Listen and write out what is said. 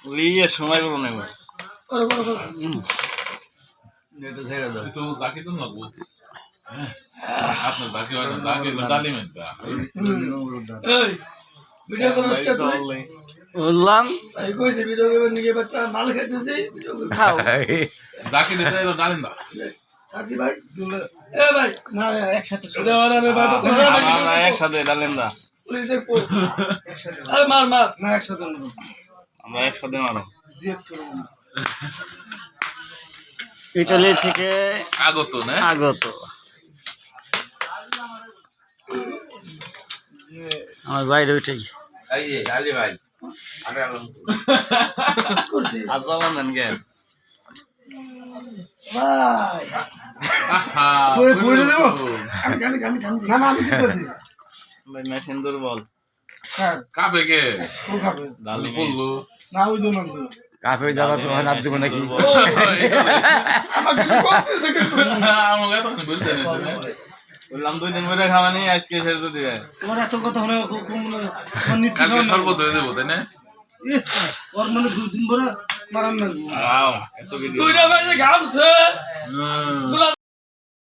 লিয়ে সময় বলো না একবার একটু জাকি তো না বল আপনার জাকি হয় না জাকি ডালি মেটা এই ভিডিও করছ কে তুই বললাম এই কইছে ভিডিও করবে নিয়ে বাচ্চা মাল খাইতেছি ভিডিও করবে খাও জাকি দিতে এলো ডালিম দা সাথী ভাই এ ভাই না একসাথে দেওয়ারা রে ভাই আমরা একসাথে ডালেন দা পুলিশ দেখো আরে মার মার না একসাথে না আমরা একসাথে মারো জিএস করব ইটালি থেকে আগত না আগত আমার বাইরে উঠে এই যে আলী ভাই আরে করছি আসসালাম আলাইকুম ভাই আহা ওই বলে দেব আমি না না আমি দিতেছি ভাই মেশিন দুর্বল হ্যাঁ কাবে কে কোন খাবে ডালি বললো না ওই জন্য কাফে দাদা তোমার হাত দিব নাকি আমাকে কি করতেছে কিন্তু আমাকে তো বলতে না বললাম 2 দিন ধরে খাওয়ানি আজকে শেষ করে দিবে তোমার এত কথা হলো কোন নীতি কালকে সর্বত হয়ে দেবো তাই না ওর মানে 2 দিন ধরে মারান না ওয়াও এত ভিডিও তুই না ভাই যে ঘামছে